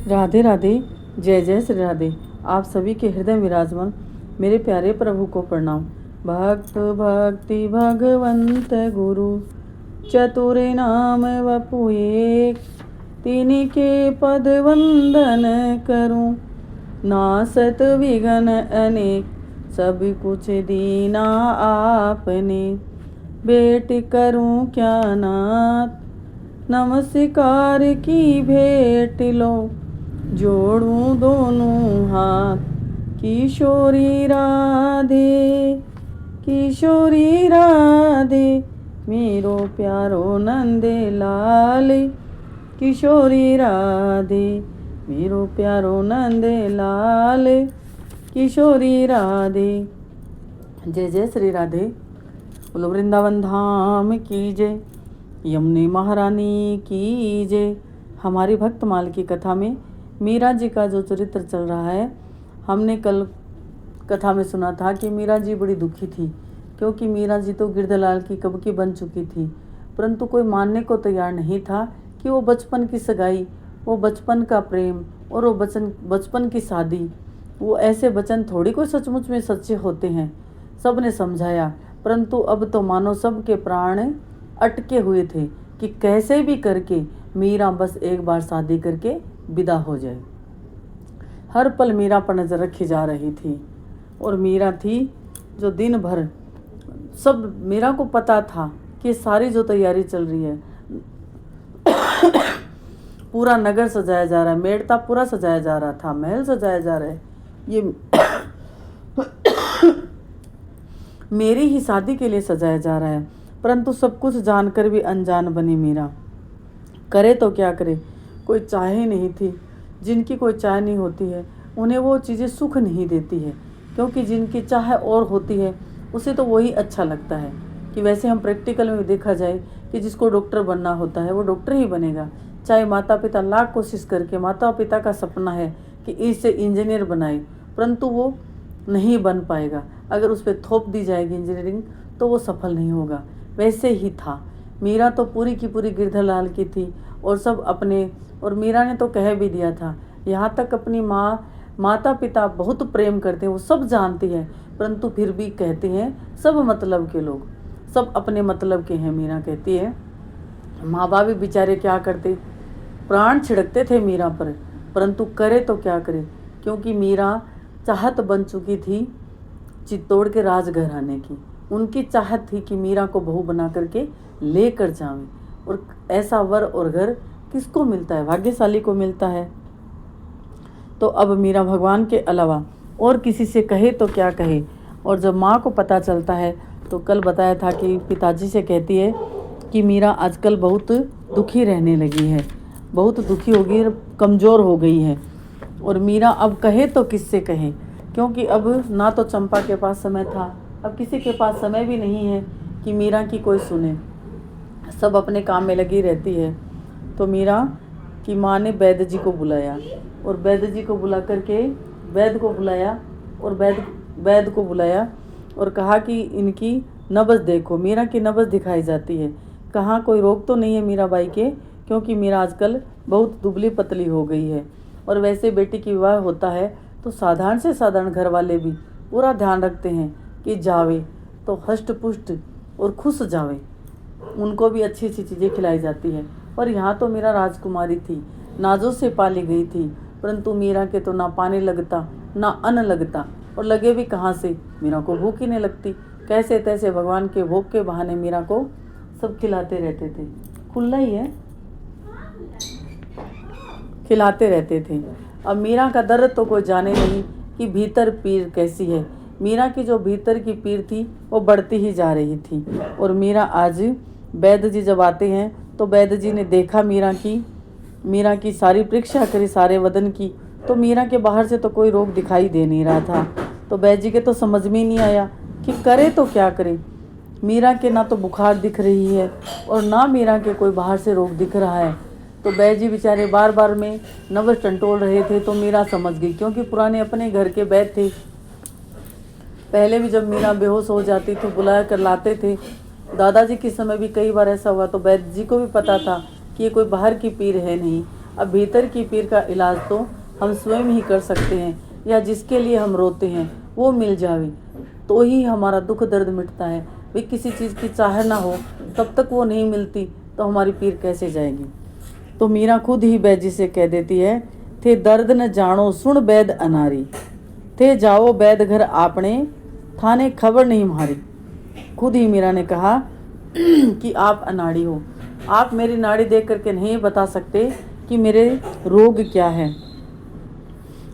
राधे राधे। जय जय श्री राधे। आप सभी के हृदय विराजमान मेरे प्यारे प्रभु को प्रणाम। भक्त भक्ति भगवंत गुरु चतुरे नाम वपु एक, तिन्हीं के पद वंदन करूं नासत विघन अनेक, सब कुछ दीना आपने भेंट करूं क्या नाथ, नमस्कार की भेंट लो जोड़ूं दोनों हाथ। किशोरी राधे किशोरी राधे मेरो प्यारो नंदे लाल, किशोरी राधे मेरो प्यारो नंदे लाल, किशोरी राधे। जय जय श्री राधे। बोलो वृंदावन धाम की जय, यमुने महारानी की जय। हमारी भक्तमाल की कथा में मीरा जी का जो चरित्र चल रहा है, हमने कल कथा में सुना था कि मीरा जी बड़ी दुखी थी, क्योंकि मीरा जी तो गिरधलाल की कब की बन चुकी थी, परंतु कोई मानने को तैयार नहीं था कि वो बचपन की सगाई, वो बचपन का प्रेम और वो बचपन की शादी, वो ऐसे वचन थोड़ी कोई सचमुच में सच्चे होते हैं। सब ने समझाया, परंतु अब तो मानो सब के प्राण अटके हुए थे कि कैसे भी करके मीरा बस एक बार शादी करके विदा हो जाए। हर पल मीरा पर नजर रखी जा रही थी, और मीरा थी जो दिन भर, सब मीरा को पता था कि सारी जो तैयारी चल रही है, पूरा नगर सजाया जा रहा है, मेड़ता पूरा सजाया जा रहा था, महल सजाया जा रहा है, ये मेरी ही शादी के लिए सजाया जा रहा है। परंतु सब कुछ जानकर भी अनजान बनी मीरा। करे तो क्या करे, कोई चाहे नहीं थी। जिनकी कोई चाह नहीं होती है उन्हें वो चीज़ें सुख नहीं देती है, क्योंकि जिनकी चाह और होती है उसे तो वही अच्छा लगता है। कि वैसे हम प्रैक्टिकल में देखा जाए कि जिसको डॉक्टर बनना होता है वो डॉक्टर ही बनेगा, चाहे माता पिता लाख कोशिश करके, माता पिता का सपना है कि इसे इंजीनियर बनाए, परंतु वो नहीं बन पाएगा। अगर उस पर थोप दी जाएगी इंजीनियरिंग तो वो सफल नहीं होगा। वैसे ही था, मीरा तो पूरी की पूरी गिरधलाल की थी, और सब अपने, और मीरा ने तो कह भी दिया था, यहाँ तक अपनी माता पिता बहुत प्रेम करते हैं, वो सब जानती है, परंतु फिर भी कहते हैं सब मतलब के लोग, सब अपने मतलब के हैं। मीरा कहती है, माँ बाप भी बेचारे क्या करते, प्राण छिड़कते थे मीरा पर, परंतु करे तो क्या करे, क्योंकि मीरा चाहत बन चुकी थी चित्तौड़ के राजघराने की। उनकी चाहत थी कि मीरा को बहू बना करके लेकर जावें, और ऐसा वर और घर किसको मिलता है, भाग्यशाली को मिलता है। तो अब मीरा भगवान के अलावा और किसी से कहे तो क्या कहे। और जब माँ को पता चलता है, तो कल बताया था कि पिताजी से कहती है कि मीरा आजकल बहुत दुखी रहने लगी है, बहुत दुखी हो गई, कमज़ोर हो गई है। और मीरा अब कहे तो किससे कहे, क्योंकि अब ना तो चंपा के पास समय था, अब किसी के पास समय भी नहीं है कि मीरा की कोई सुने, सब अपने काम में लगी रहती है। तो मीरा की माँ ने वैद्य जी को बुलाया, और वैद्य जी को बुला करके वैद्य को बुलाया, और वैद्य को बुलाया और कहा कि इनकी नब्ज़ देखो। मीरा की नब्ज़ दिखाई जाती है, कहाँ कोई रोग तो नहीं है मीराबाई के, क्योंकि मीरा आजकल बहुत दुबली पतली हो गई है। और वैसे बेटी की विवाह होता है तो साधारण से साधारण घर वाले भी पूरा ध्यान रखते हैं कि जावे तो हष्ट पुष्ट और खुश जावे, उनको भी अच्छी अच्छी चीज़ें खिलाई जाती है। और यहाँ तो मीरा राजकुमारी थी, नाजों से पाली गई थी, परंतु मीरा के तो ना पानी लगता ना अन्न लगता, और लगे भी कहाँ से, मीरा को भूख ही नहीं लगती। कैसे तैसे भगवान के भोग के बहाने मीरा को सब खिलाते रहते थे, खुला ही है, खिलाते रहते थे। अब मीरा का दर्द तो कोई जाने नहीं कि भीतर पीर कैसी है। मीरा की जो भीतर की पीर थी वो बढ़ती ही जा रही थी। और मीरा आज वैद्य जी जब आते हैं तो वैद्य जी ने देखा मीरा की सारी परीक्षा करी सारे वदन की, तो मीरा के बाहर से तो कोई रोग दिखाई दे नहीं रहा था। तो वैद्य जी के तो समझ में नहीं आया कि करे तो क्या करे। मीरा के ना तो बुखार दिख रही है और ना मीरा के कोई बाहर से रोग दिख रहा है। तो वैद्य जी बेचारे बार बार में नब्ज़ टंटोल रहे थे। तो मीरा समझ गई, क्योंकि पुराने अपने घर के वैद्य थे। पहले भी जब मीरा बेहोश हो जाती तो बुला कर लाते थे। दादाजी के समय भी कई बार ऐसा हुआ, तो वैद्य जी को भी पता था कि ये कोई बाहर की पीर है नहीं, अब भीतर की पीर का इलाज तो हम स्वयं ही कर सकते हैं, या जिसके लिए हम रोते हैं वो मिल जावे तो ही हमारा दुख दर्द मिटता है। वे किसी चीज़ की चाह ना हो तब तक वो नहीं मिलती तो हमारी पीर कैसे जाएगी। तो मीरा खुद ही बैजी से कह देती है, थे दर्द न जानो सुन बैद अनारी, थे जाओ बैद घर आपने थाने खबर नहीं मारी। खुद ही मीरा ने कहा कि आप अनाड़ी हो, आप मेरी नाड़ी देख करके नहीं बता सकते कि मेरे रोग क्या है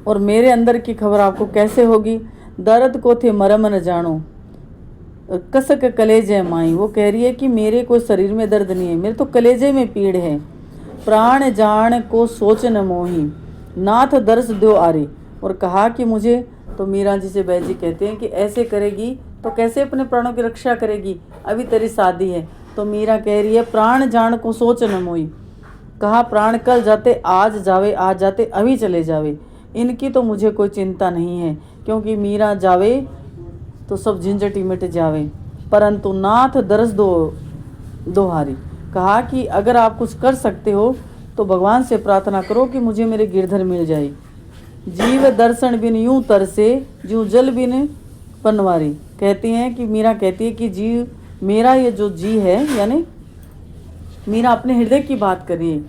और मेरे अंदर की खबर आपको कैसे होगी। दर्द को थे मरम न जानो कसक कलेजे माई, वो कह रही है कि मेरे कोई शरीर में दर्द नहीं है, मेरे तो कलेजे में पीड़ है। प्राण जान को सोच न मोही नाथ दर्श दो आरी, और कहा कि मुझे, तो मीरा जी से बैजी कहते हैं कि ऐसे करेगी तो कैसे अपने प्राणों की रक्षा करेगी, अभी तेरी शादी है। तो मीरा कह रही है प्राण जान को सोच न मोही, कहा प्राण कल जाते आज जावे, आज जाते अभी चले जावे, इनकी तो मुझे कोई चिंता नहीं है, क्योंकि मीरा जावे तो सब झंझट मिट जावे, परंतु नाथ दरस दोहारी। कहा कि अगर आप कुछ कर सकते हो तो भगवान से प्रार्थना करो कि मुझे मेरे गिरधर मिल जाए। जीव दर्शन बिन यूं तरसे जूं जल बिन पनवारी, कहती हैं कि मीरा कहती है कि जीव, मेरा ये जो जी है, यानी मीरा अपने हृदय की बात करिए,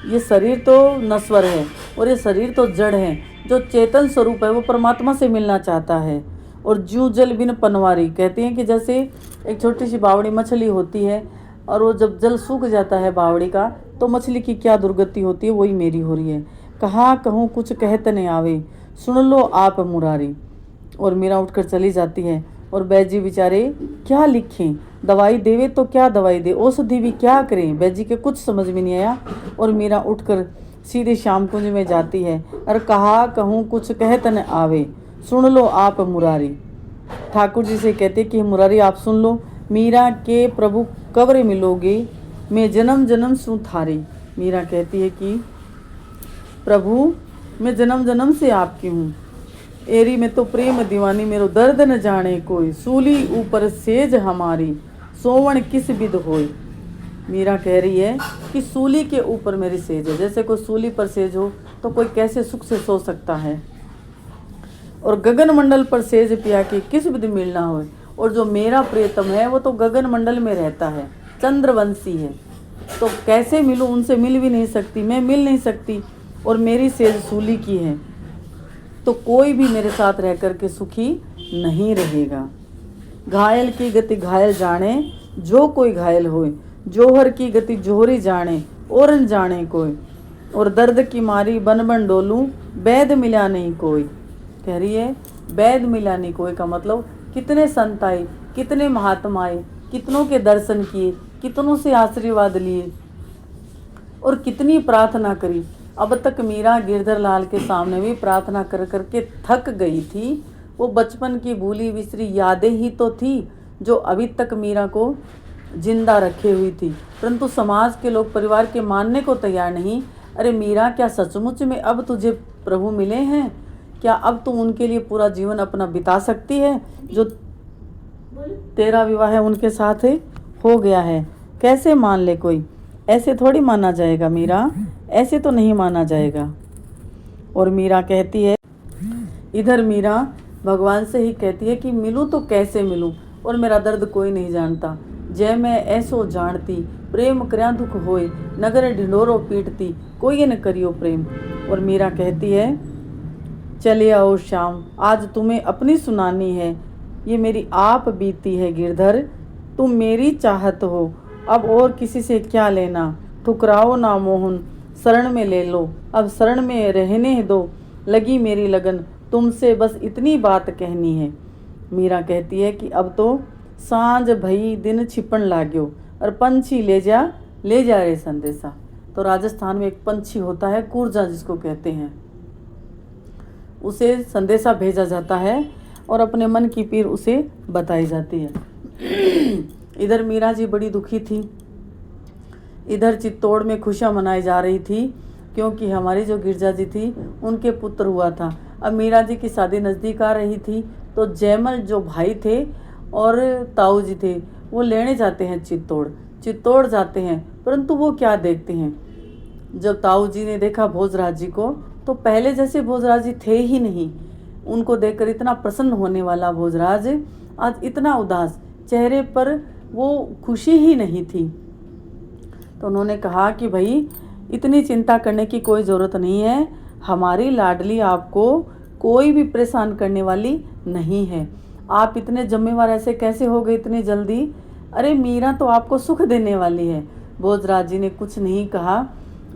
ये शरीर तो नश्वर है और ये शरीर तो जड़ है, जो चेतन स्वरूप है वो परमात्मा से मिलना चाहता है। और जू जल बिन पनवारी, कहती हैं कि जैसे एक छोटी सी बावड़ी मछली होती है और वो जब जल सूख जाता है बावड़ी का तो मछली की क्या दुर्गति होती है, वही मेरी हो रही है। कहा कहूँ कुछ कहत नहीं आवे सुन लो आप मुरारी, और मीरा उठकर चली जाती है। और बैजी बेचारे क्या लिखें, दवाई देवे तो क्या दवाई दे, औषधि भी क्या करें, बैजी के कुछ समझ में नहीं आया। और मीरा उठकर सीधे श्याम कुंज में जाती है और कहा कहूँ कुछ कहत न आवे सुन लो आप मुरारी। ठाकुर जी से कहते कि मुरारी आप सुन लो, मीरा के प्रभु कब्र मिलोगे, मैं जन्म जन्म सु थारी। मीरा कहती है कि प्रभु मैं जन्म जन्म से आपकी हूँ, एरी में तो प्रेम दीवानी, मेरो दर्द न जाने कोई, सूली ऊपर सेज हमारी सोवण किस विद होय। मीरा कह रही है कि सूली के ऊपर मेरी सेज है, जैसे कोई सूली पर सेज हो तो कोई कैसे सुख से सो सकता है, और गगन मंडल पर सेज पिया कि किस विद मिलना हो। और जो मेरा प्रियतम है वो तो गगन मंडल में रहता है, चंद्रवंशी है, तो कैसे मिलूं, उनसे मिल भी नहीं सकती, मैं मिल नहीं सकती, और मेरी सेज सूली की है तो कोई भी मेरे साथ रह कर के सुखी नहीं रहेगा। घायल की गति घायल जाने जो कोई घायल होए, जोहर की गति जोहरी जाने और न जाने कोई, और दर्द की मारी बन बन डोलूं बैद मिला नहीं कोई। कह रही है बैद मिला नहीं कोई का मतलब कितने संत आए, कितने महात्मा आए, कितनों के दर्शन किए, कितनों से आशीर्वाद लिए और कितनी प्रार्थना करी। अब तक मीरा गिरधर लाल के सामने भी प्रार्थना कर करके थक गई थी। वो बचपन की भूली बिसरी यादें ही तो थी जो अभी तक मीरा को जिंदा रखे हुई थी, परंतु समाज के लोग, परिवार के मानने को तैयार नहीं। अरे मीरा, क्या सचमुच में अब तुझे प्रभु मिले हैं? क्या अब तू उनके लिए पूरा जीवन अपना बिता सकती है? जो तेरा विवाह है उनके साथ हो गया है, कैसे मान ले कोई? ऐसे थोड़ी माना जाएगा मीरा, ऐसे तो नहीं माना जाएगा। और मीरा कहती है, इधर मीरा भगवान से ही कहती है कि मिलूं तो कैसे मिलूं, और मेरा दर्द कोई नहीं जानता। जय मैं ऐसो जानती, प्रेम कर्या दुख होए, नगर ढिंडोरो पीटती, कोई न करियो प्रेम। और मीरा कहती है, चले आओ श्याम, आज तुम्हें अपनी सुनानी है, ये मेरी आप बीती है गिरधर, तुम मेरी चाहत हो, अब और किसी से क्या लेना, ठुकराओ ना मोहन, शरण में ले लो, अब शरण में रहने दो, लगी मेरी लगन, तुमसे बस इतनी बात कहनी है। मीरा कहती है कि अब तो सांझ भई दिन छिपन लाग्यो, और पंछी ले जा रे संदेशा। तो राजस्थान में एक पंछी होता है, कूरजा जिसको कहते हैं, उसे संदेशा भेजा जाता है और अपने मन की पीर उसे बताई जाती है। इधर मीरा जी बड़ी दुखी थी। इधर चित्तौड़ में खुशियाँ मनाई जा रही थी क्योंकि हमारी जो गिरजा जी थी उनके पुत्र हुआ था। अब मीरा जी की शादी नज़दीक आ रही थी तो जयमल जो भाई थे और ताऊ जी थे वो लेने जाते हैं चित्तौड़ जाते हैं, परंतु वो क्या देखते हैं, जब ताऊ जी ने देखा भोजराज जी को तो पहले जैसे भोजराज जी थे ही नहीं। उनको देखकर इतना प्रसन्न होने वाला भोजराज आज इतना उदास, चेहरे पर वो खुशी ही नहीं थी। तो उन्होंने कहा कि भाई इतनी चिंता करने की कोई ज़रूरत नहीं है, हमारी लाडली आपको कोई भी परेशान करने वाली नहीं है। आप इतने जिम्मेवार ऐसे कैसे हो गए इतनी जल्दी? अरे मीरा तो आपको सुख देने वाली है। भोजराज जी ने कुछ नहीं कहा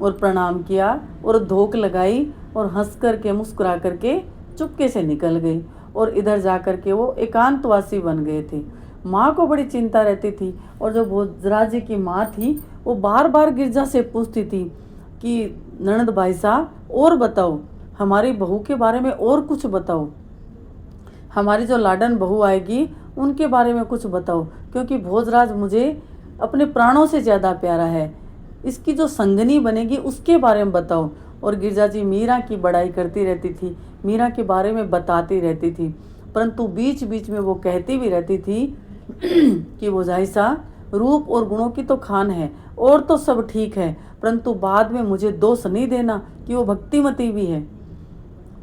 और प्रणाम किया और धोख लगाई और हंस करके मुस्कुरा करके चुपके से निकल गई और इधर जा कर के वो एकांतवासी बन गए थे। माँ को बड़ी चिंता रहती थी और जो भोजराज जी की माँ थी वो बार बार गिरजा से पूछती थी कि ननद भाई साहब और बताओ, हमारी बहू के बारे में और कुछ बताओ, हमारी जो लाडन बहू आएगी उनके बारे में कुछ बताओ, क्योंकि भोजराज मुझे अपने प्राणों से ज़्यादा प्यारा है, इसकी जो संगनी बनेगी उसके बारे में बताओ। और गिरजा जी मीरा की बड़ाई करती रहती थी, मीरा के बारे में बताती रहती थी, परंतु बीच बीच में वो कहती भी रहती थी कि भोजाई साहब रूप और गुणों की तो खान है और तो सब ठीक है, परंतु बाद में मुझे दोष नहीं देना कि वो भक्तिमती भी है।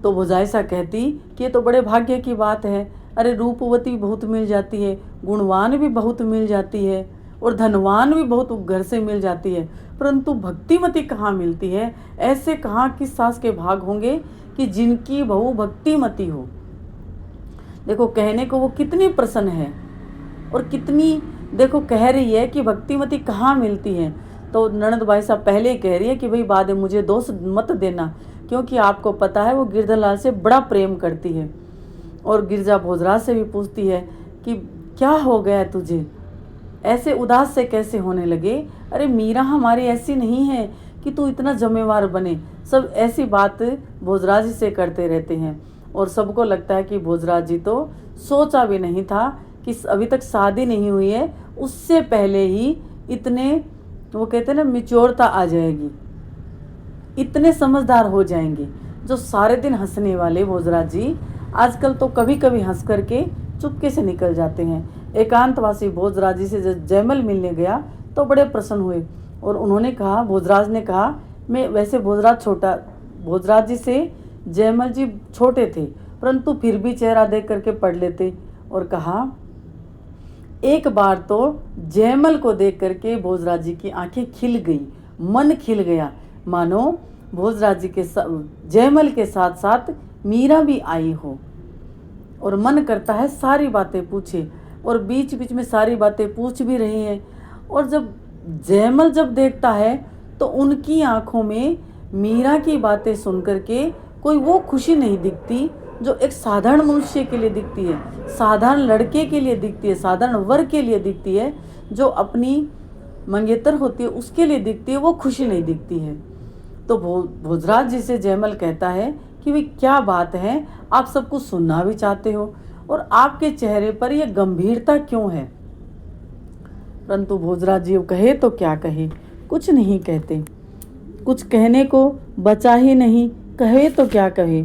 तो भोजाई सा कहती कि ये तो बड़े भाग्य की बात है, अरे रूपवती बहुत मिल जाती है, गुणवान भी बहुत मिल जाती है और धनवान भी बहुत घर से मिल जाती है, परंतु भक्तिमती कहाँ मिलती है? ऐसे कहाँ किस सास के भाग होंगे कि जिनकी बहू भक्तिमती हो। देखो कहने को वो कितनी प्रसन्न है और कितनी देखो कह रही है कि भक्तिमती कहाँ मिलती है। तो ननद भाई साहब पहले ही कह रही है कि भाई बाद में मुझे दोष मत देना, क्योंकि आपको पता है वो गिरधरलाल से बड़ा प्रेम करती है। और गिरजा भोजराज से भी पूछती है कि क्या हो गया तुझे, ऐसे उदास से कैसे होने लगे? अरे मीरा हमारी ऐसी नहीं है कि तू इतना जिम्मेवार बने। सब ऐसी बात भोजराज जी से करते रहते हैं और सबको लगता है कि भोजराज जी तो सोचा भी नहीं था कि अभी तक शादी नहीं हुई है, उससे पहले ही इतने वो कहते हैं ना मिच्योरता आ जाएगी, इतने समझदार हो जाएंगे। जो सारे दिन हंसने वाले भोजराज जी आजकल तो कभी कभी हंस करके चुपके से निकल जाते हैं। एकांतवासी भोजराज जी से जब जयमल मिलने गया तो बड़े प्रसन्न हुए और उन्होंने कहा, भोजराज ने कहा, मैं वैसे भोजराज जी से जयमल जी छोटे थे परंतु फिर भी चेहरा देख करके पढ़ लेते, और कहा एक बार तो जयमल को देख करके भोजराज जी की आंखें खिल गई, मन खिल गया, मानो भोजराज जी के जयमल के साथ साथ मीरा भी आई हो, और मन करता है सारी बातें पूछे और बीच बीच में सारी बातें पूछ भी रही हैं। और जब जयमल जब देखता है तो उनकी आंखों में मीरा की बातें सुन करके कोई वो खुशी नहीं दिखती जो एक साधारण मनुष्य के लिए दिखती है, साधारण लड़के के लिए दिखती है, साधारण वर्ग के लिए दिखती है, जो अपनी मंगेतर होती है उसके लिए दिखती है, वो खुशी नहीं दिखती है। तो भोजराज जी से जयमल कहता है कि भाई क्या बात है, आप सब कुछ सुनना भी चाहते हो और आपके चेहरे पर यह गंभीरता क्यों है? परंतु भोजराज जी कहे तो क्या कहे, कुछ नहीं कहते, कुछ कहने को बचा ही नहीं, कहे तो क्या कहे,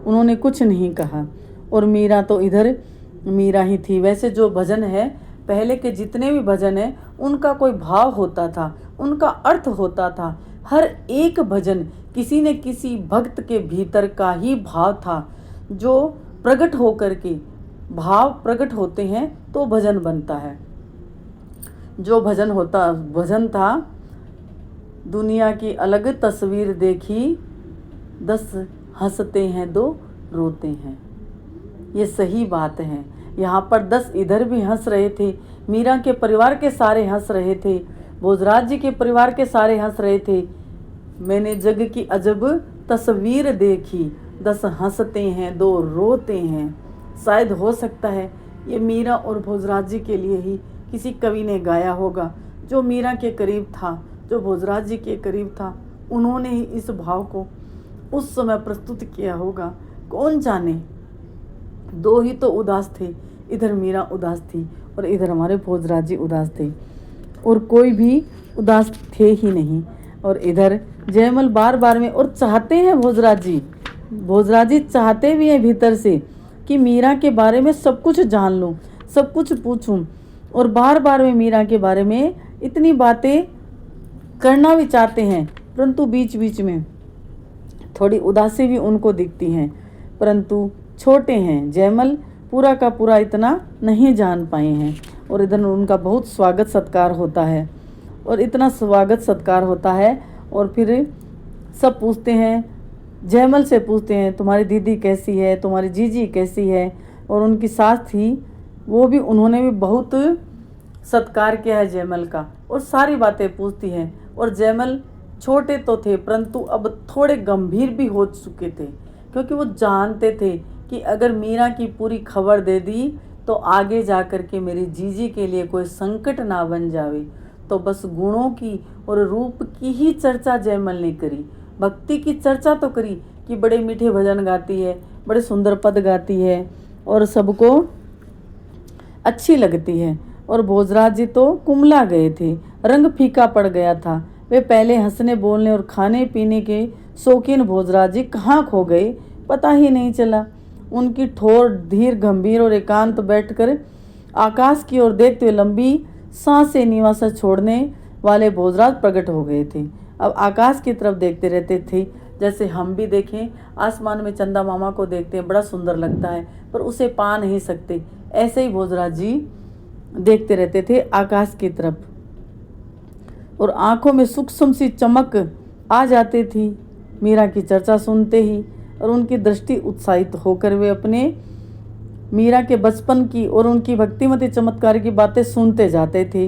उन्होंने कुछ नहीं कहा। और मीरा तो इधर मीरा ही थी। वैसे जो भजन है, पहले के जितने भी भजन है, उनका कोई भाव होता था, उनका अर्थ होता था। हर एक भजन किसी न किसी भक्त के भीतर का ही भाव था, जो प्रकट होकर के भाव प्रकट होते हैं तो भजन बनता है। जो भजन था, दुनिया की अलग तस्वीर देखी, 10 हंसते हैं 2 रोते हैं। ये सही बात है। यहाँ पर 10 इधर भी हंस रहे थे, मीरा के परिवार के सारे हंस रहे थे, भोजराज जी के परिवार के सारे हंस रहे थे। मैंने जग की अजब तस्वीर देखी, 10 हंसते हैं 2 रोते हैं। शायद हो सकता है ये मीरा और भोजराज जी के लिए ही किसी कवि ने गाया होगा, जो मीरा के करीब था, जो भोजराज जी के करीब था, उन्होंने ही इस भाव को उस समय प्रस्तुत किया होगा। कौन जाने, 2 ही तो उदास थे, इधर मीरा उदास थी और इधर हमारे भोजराज जी उदास थे, और कोई भी उदास थे ही नहीं। और इधर जयमल बार बार में, और चाहते हैं भोजराज जी चाहते भी हैं भीतर से कि मीरा के बारे में सब कुछ जान लूँ, सब कुछ पूछूं, और बार बार में मीरा के बारे में इतनी बातें करना भी चाहते हैं परंतु बीच बीच में थोड़ी उदासी भी उनको दिखती हैं। परंतु छोटे हैं, जयमल पूरा का पूरा इतना नहीं जान पाए हैं। और इधर उनका बहुत स्वागत सत्कार होता है, और इतना स्वागत सत्कार होता है। और फिर सब पूछते हैं, जयमल से पूछते हैं तुम्हारी दीदी कैसी है, तुम्हारी जीजी कैसी है। और उनकी सास थी, वो भी, उन्होंने भी बहुत सत्कार किया है जयमल का, और सारी बातें पूछती हैं। और जयमल छोटे तो थे, परंतु अब थोड़े गंभीर भी हो चुके थे, क्योंकि वो जानते थे कि अगर मीरा की पूरी खबर दे दी तो आगे जा कर के मेरी जीजी के लिए कोई संकट ना बन जावे। तो बस गुणों की और रूप की ही चर्चा जयमल ने करी, भक्ति की चर्चा तो करी कि बड़े मीठे भजन गाती है, बड़े सुंदर पद गाती है और सबको अच्छी लगती है। और भोजराज जी तो कुमला गए थे, रंग फीका पड़ गया था। वे पहले हंसने बोलने और खाने पीने के शौकीन भोजराज जी कहाँ खो गए, पता ही नहीं चला। उनकी ठोर धीर गंभीर और एकांत बैठकर आकाश की ओर देखते हुए लंबी सांसें निवासा छोड़ने वाले भोजराज प्रकट हो गए थे। अब आकाश की तरफ देखते रहते थे, जैसे हम भी देखें आसमान में चंदा मामा को देखते हैं, बड़ा सुंदर लगता है, पर उसे पा नहीं सकते। ऐसे ही भोजराज जी देखते रहते थे आकाश की तरफ, और आंखों में सूक्ष्म सी चमक आ जाती थी मीरा की चर्चा सुनते ही। और उनकी दृष्टि उत्साहित होकर वे अपने मीरा के बचपन की और उनकी भक्तिमती चमत्कार की बातें सुनते जाते थे।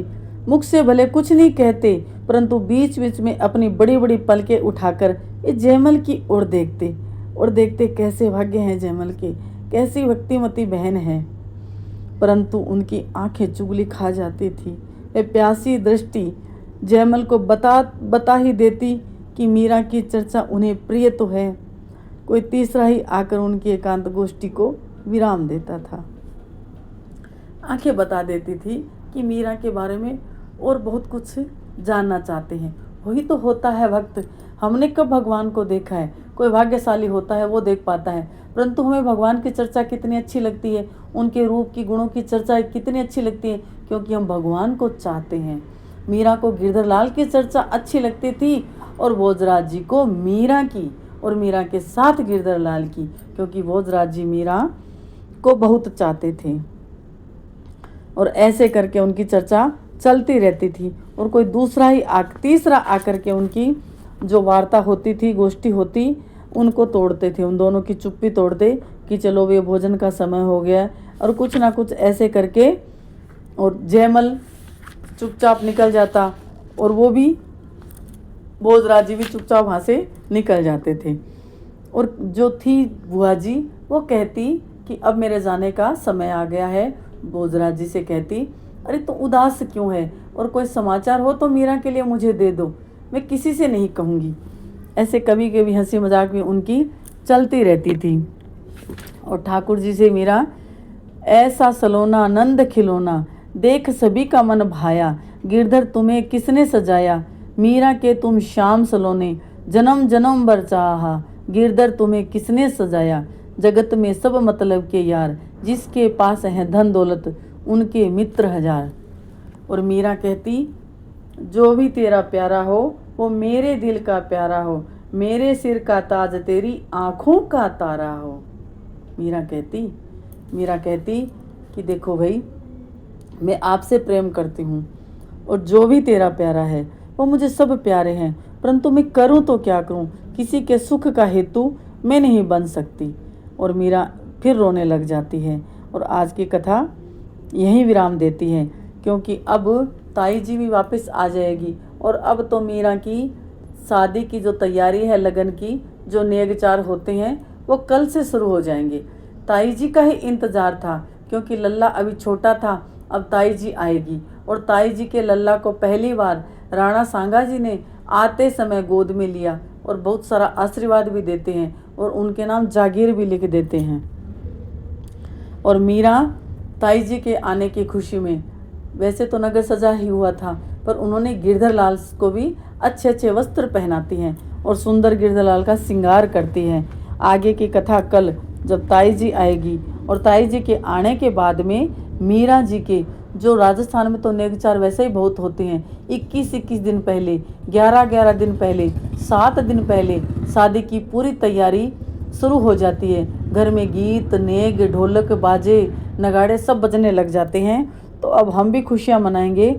मुख से भले कुछ नहीं कहते, परंतु बीच बीच में अपनी बड़ी बड़ी पलकें उठाकर इस जयमल की ओर देखते और देखते, कैसे भाग्य हैं जयमल के, कैसी भक्तिमती बहन है। परंतु उनकी आंखें चुगली खा जाती थी। वे प्यासी दृष्टि जयमल को बता ही देती कि मीरा की चर्चा उन्हें प्रिय तो है। कोई तीसरा ही आकर उनकी एकांत गोष्ठी को विराम देता था। आंखें बता देती थी कि मीरा के बारे में और बहुत कुछ जानना चाहते हैं। वही तो होता है भक्त। हमने कब भगवान को देखा है? कोई भाग्यशाली होता है वो देख पाता है, परंतु हमें भगवान की चर्चा कितनी अच्छी लगती है, उनके रूप की गुणों की चर्चा कितनी अच्छी लगती है, क्योंकि हम भगवान को चाहते हैं। मीरा को गिरधरलाल की चर्चा अच्छी लगती थी और भोजराज जी को मीरा की, और मीरा के साथ गिरधरलाल की, क्योंकि भोजराज जी मीरा को बहुत चाहते थे। और ऐसे करके उनकी चर्चा चलती रहती थी। और कोई तीसरा आकर के उनकी जो वार्ता होती थी, गोष्ठी होती, उनको तोड़ते थे, उन दोनों की चुप्पी तोड़ते कि चलो वे भोजन का समय हो गया, और कुछ ना कुछ ऐसे करके। और जयमल चुपचाप निकल जाता, और वो भी भोजराज जी भी चुपचाप वहाँ से निकल जाते थे। और जो थी बुआ जी, वो कहती कि अब मेरे जाने का समय आ गया है। भोजराज जी से कहती, अरे तो उदास क्यों है, और कोई समाचार हो तो मीरा के लिए मुझे दे दो, मैं किसी से नहीं कहूँगी। ऐसे कभी कभी हंसी मजाक भी उनकी चलती रहती थी। और ठाकुर जी से मीरा, ऐसा सलोना नंद खिलौना देख सभी का मन भाया, गिरधर तुम्हें किसने सजाया, मीरा के तुम श्याम सलोने जन्म जन्म भर चाहा, गिरधर तुम्हें किसने सजाया, जगत में सब मतलब के यार, जिसके पास है धन दौलत उनके मित्र हजार। और मीरा कहती, जो भी तेरा प्यारा हो वो मेरे दिल का प्यारा हो, मेरे सिर का ताज तेरी आँखों का तारा हो। मीरा कहती कि देखो भाई, मैं आपसे प्रेम करती हूँ, और जो भी तेरा प्यारा है वो मुझे सब प्यारे हैं, परंतु मैं करूँ तो क्या करूँ, किसी के सुख का हेतु मैं नहीं बन सकती। और मीरा फिर रोने लग जाती है। और आज की कथा यहीं विराम देती है, क्योंकि अब ताई जी भी वापस आ जाएगी, और अब तो मीरा की शादी की जो तैयारी है, लगन की जो नेगचार होते हैं, वो कल से शुरू हो जाएंगे। ताई जी का ही इंतज़ार था, क्योंकि लल्ला अभी छोटा था, अब ताई जी आएगी। और ताई जी के लल्ला को पहली बार राणा सांगा जी ने आते समय गोद में लिया, और बहुत सारा आशीर्वाद भी देते हैं, और उनके नाम जागीर भी लिख देते हैं। और मीरा ताई जी के आने की खुशी में, वैसे तो नगर सजा ही हुआ था, पर उन्होंने गिरधरलाल को भी अच्छे अच्छे वस्त्र पहनाती हैं और सुंदर गिरधरलाल का श्रृंगार करती हैं। आगे की कथा कल जब ताई जी आएगी, और ताई जी के आने के बाद में मीरा जी के जो राजस्थान में तो नेगचार वैसे ही बहुत होते हैं। 21-21 दिन पहले, 11-11 दिन पहले, 7 दिन पहले शादी की पूरी तैयारी शुरू हो जाती है। घर में गीत, नेग, ढोलक, बाजे, नगाड़े सब बजने लग जाते हैं। तो अब हम भी खुशियाँ मनाएंगे,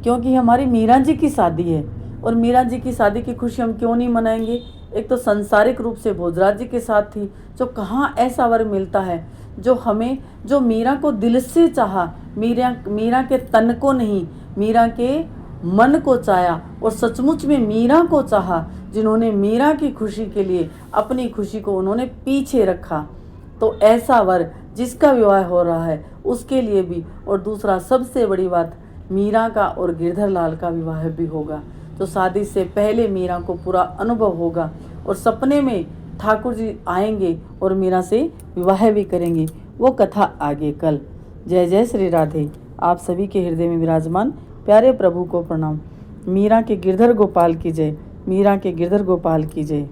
क्योंकि हमारी मीरा जी की शादी है। और मीरा जी की शादी की खुशी हम क्यों नहीं मनाएंगे? एक तो सांसारिक रूप से भोजराज जी के साथ थी, जो कहाँ ऐसा वर मिलता है जो मीरा को दिल से चाहा, मीरा के तन को नहीं, मीरा के मन को चाहा और सचमुच में मीरा को चाहा, जिन्होंने मीरा की खुशी के लिए अपनी खुशी को उन्होंने पीछे रखा। तो ऐसा वर जिसका विवाह हो रहा है उसके लिए भी, और दूसरा सबसे बड़ी बात, मीरा का और गिरधर लाल का विवाह भी होगा। तो शादी से पहले मीरा को पूरा अनुभव होगा और सपने में ठाकुर जी आएंगे और मीरा से विवाह भी करेंगे। वो कथा आगे कल। जय जय श्री राधे। आप सभी के हृदय में विराजमान प्यारे प्रभु को प्रणाम। मीरा के गिरधर गोपाल की जय। मीरा के गिरधर गोपाल की जय।